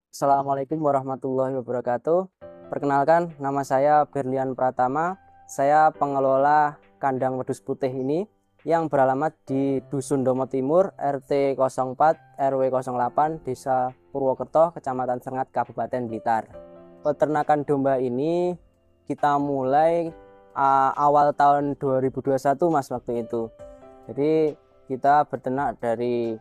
Assalamualaikum warahmatullahi wabarakatuh. Perkenalkan, nama saya Berlian Pratama. Saya pengelola kandang wedus putih ini yang beralamat di Dusun Domo Timur, RT 04, RW 08, Desa Purwokerto, Kecamatan Sengat, Kabupaten Blitar. Peternakan domba ini kita mulai awal tahun 2021, Mas, waktu itu. Jadi kita berternak dari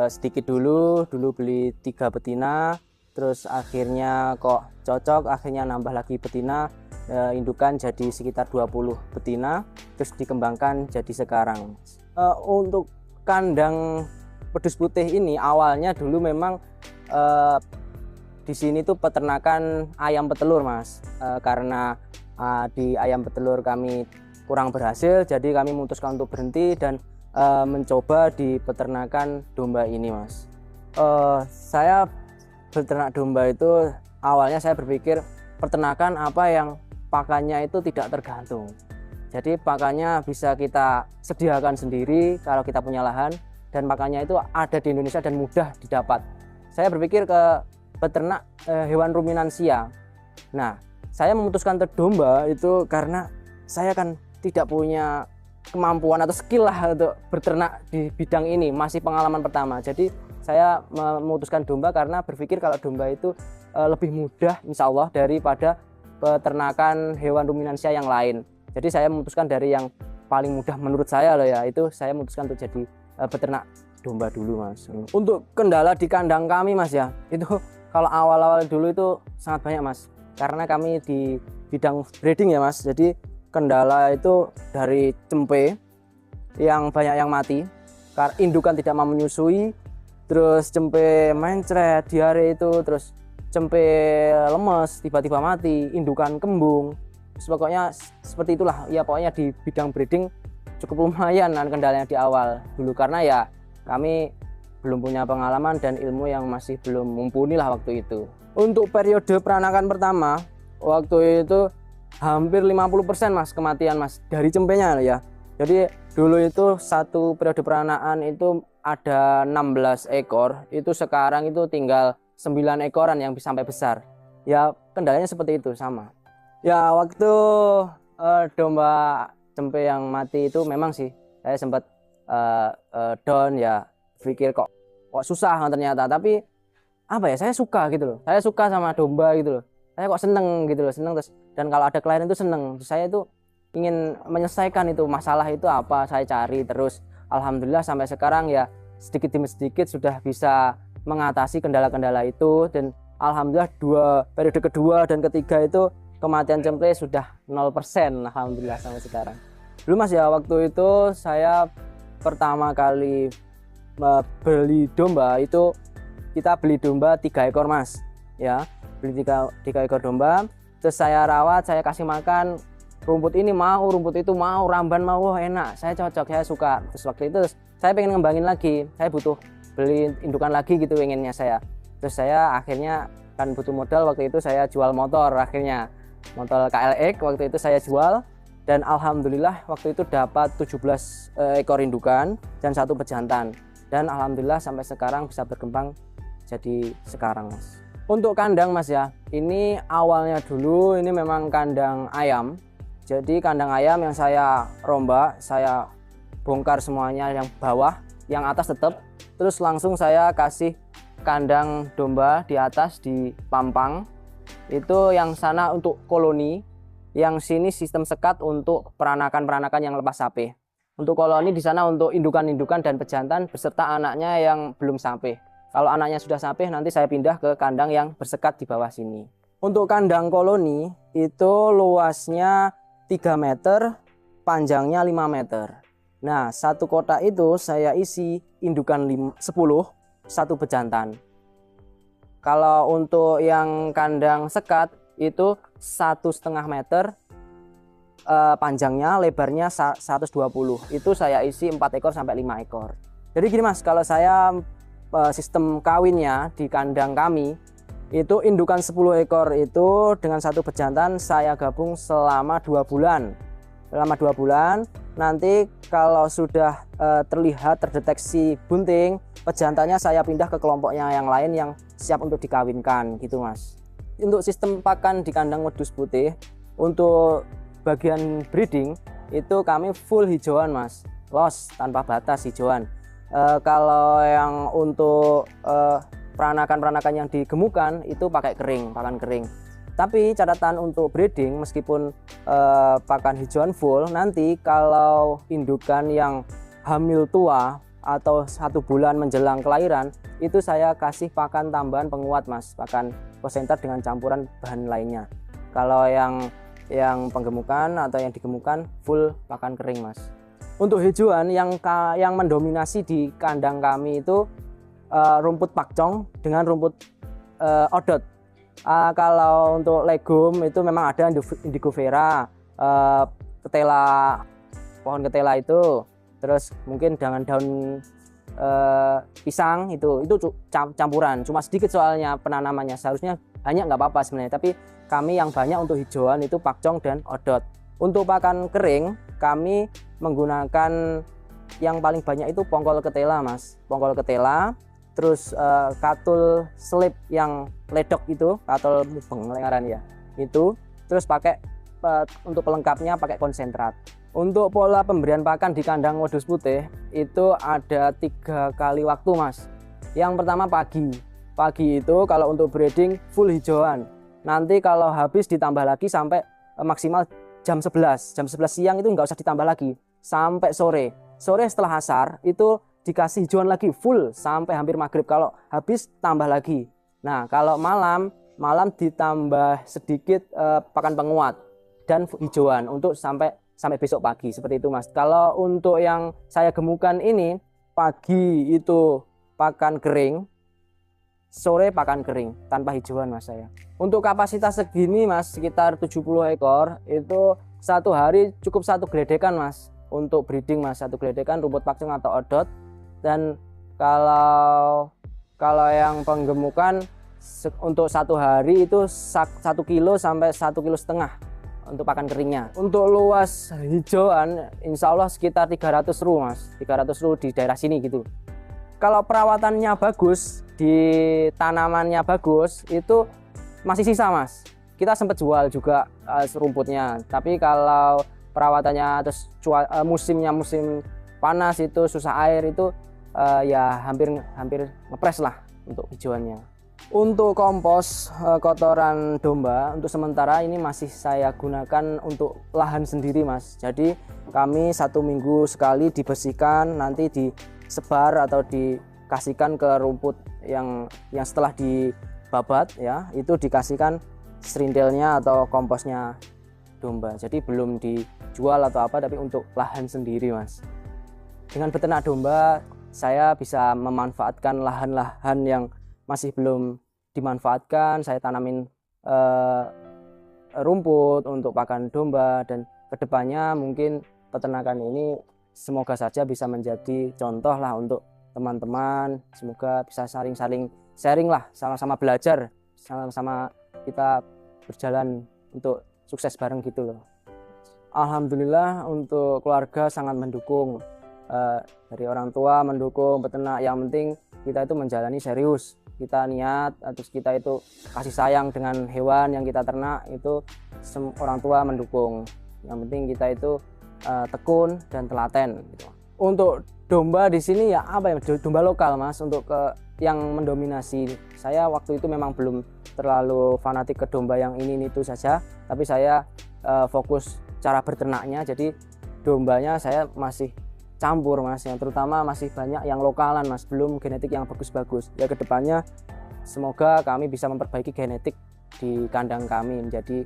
sedikit dulu beli 3 betina, terus akhirnya kok cocok, akhirnya nambah lagi betina, indukan jadi sekitar 20 betina, terus dikembangkan jadi sekarang. Untuk kandang wedus putih ini awalnya dulu memang di sini tuh peternakan ayam petelur, Mas. Karena di ayam petelur kami kurang berhasil, jadi kami memutuskan untuk berhenti dan mencoba di peternakan domba ini, Mas. Saya beternak domba itu awalnya saya berpikir peternakan apa yang pakannya itu tidak tergantung. Jadi pakannya bisa kita sediakan sendiri kalau kita punya lahan, dan pakannya itu ada di Indonesia dan mudah didapat. Saya berpikir ke peternak hewan ruminansia. Nah, saya memutuskan ke domba itu karena saya kan tidak punya kemampuan atau skill lah untuk berternak di bidang ini, masih pengalaman pertama. Jadi saya memutuskan domba karena berpikir kalau domba itu lebih mudah insya Allah daripada peternakan hewan ruminansia yang lain. Jadi saya memutuskan dari yang paling mudah menurut saya loh ya, itu saya memutuskan untuk jadi peternak domba dulu, Mas. Untuk kendala di kandang kami, Mas, ya, itu kalau awal-awal dulu itu sangat banyak, Mas, karena kami di bidang breeding ya, Mas. Jadi kendala itu dari cempe yang banyak yang mati, indukan tidak mau menyusui, terus cempe mencret, diare itu, terus cempe lemes tiba-tiba mati, indukan kembung. Pokoknya seperti itulah ya, pokoknya di bidang breeding cukup lumayan kendalanya di awal dulu, karena ya kami belum punya pengalaman dan ilmu yang masih belum mumpuni lah waktu itu. Untuk periode peranakan pertama waktu itu hampir 50%, Mas, kematian, Mas, dari cempenya ya. Jadi dulu itu satu periode peranakan itu ada 16 ekor, itu sekarang itu tinggal 9 ekoran yang bisa sampai besar. Ya kendalanya seperti itu sama. Ya waktu domba cempe yang mati itu memang sih saya sempat down ya, pikir kok susah ternyata, tapi apa ya, saya suka gitu loh. Saya suka sama domba gitu loh. Saya kok seneng gitu loh, seneng terus, dan kalau ada klien itu seneng. Terus saya itu ingin menyelesaikan itu masalah itu apa, saya cari terus. Alhamdulillah sampai sekarang ya sedikit demi sedikit sudah bisa mengatasi kendala-kendala itu, dan alhamdulillah periode kedua dan ketiga itu kematian cempe sudah 0%, alhamdulillah sampai sekarang. Dulu, Mas, ya, waktu itu saya pertama kali beli domba itu kita beli domba 3 ekor, Mas, ya. Beli 3 ekor domba, terus saya rawat, saya kasih makan, rumput ini mau, rumput itu mau, ramban mau, wah enak, saya cocok, saya suka. Terus waktu itu saya pengen ngembangin lagi, saya butuh beli indukan lagi gitu inginnya saya. Terus saya akhirnya kan butuh modal, waktu itu saya jual motor, akhirnya motor KLX waktu itu saya jual, dan alhamdulillah waktu itu dapat 17 ekor indukan dan 1 pejantan, dan alhamdulillah sampai sekarang bisa berkembang jadi sekarang, Mas. Untuk kandang, Mas, ya, ini awalnya dulu ini memang kandang ayam. Jadi kandang ayam yang saya rombak, saya bongkar semuanya yang bawah, yang atas tetap, terus langsung saya kasih kandang domba di atas di pampang. Itu yang sana untuk koloni, yang sini sistem sekat untuk peranakan-peranakan yang lepas sapi. Untuk koloni di sana untuk indukan-indukan dan pejantan beserta anaknya yang belum sapi. Kalau anaknya sudah sapi, nanti saya pindah ke kandang yang bersekat di bawah sini. Untuk kandang koloni itu luasnya 3 meter, panjangnya 5 meter. Nah, satu kotak itu saya isi indukan 10, 1 pejantan. Kalau untuk yang kandang sekat itu 1,5 meter panjangnya, lebarnya 120. Itu saya isi 4 ekor sampai 5 ekor. Jadi gini, Mas, kalau saya sistem kawinnya di kandang kami itu indukan 10 ekor itu dengan 1 pejantan saya gabung selama 2 bulan. Selama 2 bulan nanti kalau sudah terlihat terdeteksi bunting, pejantannya saya pindah ke kelompoknya yang lain yang siap untuk dikawinkan gitu Mas. Untuk sistem pakan di kandang wedhus putih, untuk bagian breeding itu kami full hijauan Mas, los tanpa batas hijauan. Kalau yang untuk peranakan-peranakan yang digemukan itu pakai kering, pakan kering. Tapi catatan untuk breeding, meskipun pakan hijauan full, nanti kalau indukan yang hamil tua atau 1 bulan menjelang kelahiran, itu saya kasih pakan tambahan penguat Mas, pakan konsentrat dengan campuran bahan lainnya. Kalau yang penggemukan atau yang digemukan full pakan kering Mas. Untuk hijauan yang mendominasi di kandang kami itu rumput pakcong dengan rumput odot. Kalau untuk legum itu memang ada indigo vera, ketela, pohon ketela itu, terus mungkin dengan daun pisang itu campuran, cuma sedikit soalnya penanamannya, seharusnya banyak nggak apa-apa sebenarnya, tapi kami yang banyak untuk hijauan itu pakcong dan odot. Untuk pakan kering kami menggunakan yang paling banyak itu pongkol ketela Mas, pongkol ketela, terus katul selip yang ledok itu, katul mubeng ya itu, terus pakai untuk pelengkapnya pakai konsentrat. Untuk pola pemberian pakan di kandang wedhus putih itu ada 3 kali waktu Mas. Yang pertama pagi itu kalau untuk breeding full hijauan, nanti kalau habis ditambah lagi sampai maksimal jam 11 siang, itu nggak usah ditambah lagi sampai sore setelah asar itu dikasih hijauan lagi full sampai hampir maghrib, kalau habis tambah lagi. Nah kalau malam ditambah sedikit pakan penguat dan hijauan untuk sampai besok pagi, seperti itu Mas. Kalau untuk yang saya gemukan ini, pagi itu pakan kering, sore pakan kering tanpa hijauan Mas saya. Untuk kapasitas segini Mas, sekitar 70 ekor, itu satu hari cukup 1 geledekan Mas untuk breeding Mas, 1 geledekan rumput pakcong atau odot. Dan kalau yang penggemukan untuk 1 hari itu 1 kilo sampai 1,5 kilo untuk pakan keringnya. Untuk luas hijauan insya Allah sekitar 300 ru Mas, 300 ru di daerah sini gitu. Kalau perawatannya bagus, di tanamannya bagus, itu masih sisa Mas. Kita sempat jual juga rumputnya, tapi kalau perawatannya terus musim panas itu susah air itu ya hampir ngepres lah untuk hijauannya. Untuk kompos kotoran domba untuk sementara ini masih saya gunakan untuk lahan sendiri Mas. Jadi kami 1 minggu sekali dibersihkan, nanti disebar atau dikasihkan ke rumput yang setelah dibabat ya, itu dikasihkan serindelnya atau komposnya domba. Jadi belum dijual atau apa, tapi untuk lahan sendiri Mas. Dengan beternak domba saya bisa memanfaatkan lahan-lahan yang masih belum dimanfaatkan. Saya tanamin rumput untuk pakan domba, dan kedepannya mungkin peternakan ini semoga saja bisa menjadi contoh lah untuk teman-teman. Semoga bisa sharing lah, sama-sama belajar, sama-sama kita berjalan untuk sukses bareng gitu loh. Alhamdulillah untuk keluarga sangat mendukung, dari orang tua mendukung peternak. Yang penting kita itu menjalani serius, kita niat, terus kita itu kasih sayang dengan hewan yang kita ternak, itu orang tua mendukung. Yang penting kita itu tekun dan telaten gitu. Untuk domba di sini ya apa ya, domba lokal Mas, untuk yang mendominasi. Saya waktu itu memang belum terlalu fanatik ke domba yang ini itu saja, tapi saya fokus cara berternaknya. Jadi dombanya saya masih campur Mas, yang terutama masih banyak yang lokalan Mas, belum genetik yang bagus-bagus. Ya kedepannya semoga kami bisa memperbaiki genetik di kandang kami menjadi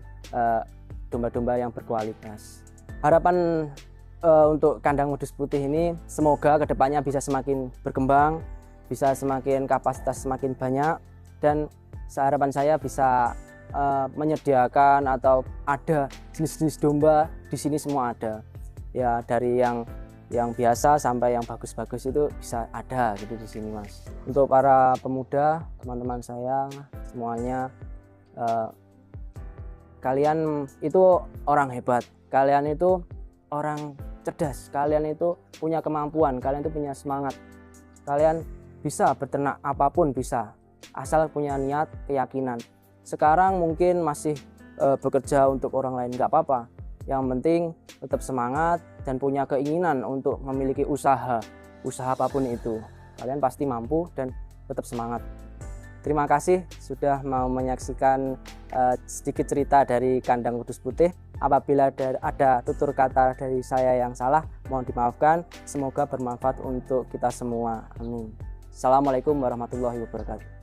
domba-domba yang berkualitas. Harapan untuk kandang wedhus putih ini semoga kedepannya bisa semakin berkembang, bisa semakin kapasitas semakin banyak, dan harapan saya bisa menyediakan atau ada jenis-jenis domba di sini semua ada. Ya dari yang biasa sampai yang bagus-bagus itu bisa ada gitu di sini Mas. Untuk para pemuda, teman-teman saya semuanya, kalian itu orang hebat, kalian itu orang cerdas, kalian itu punya kemampuan, kalian itu punya semangat, kalian bisa beternak apapun bisa, asal punya niat, keyakinan. Sekarang mungkin masih bekerja untuk orang lain nggak apa-apa, yang penting tetap semangat dan punya keinginan untuk memiliki usaha apapun itu. Kalian pasti mampu dan tetap semangat. Terima kasih sudah mau menyaksikan sedikit cerita dari kandang wedus putih. Apabila ada tutur kata dari saya yang salah, mohon dimaafkan. Semoga bermanfaat untuk kita semua. Amin. Assalamualaikum warahmatullahi wabarakatuh.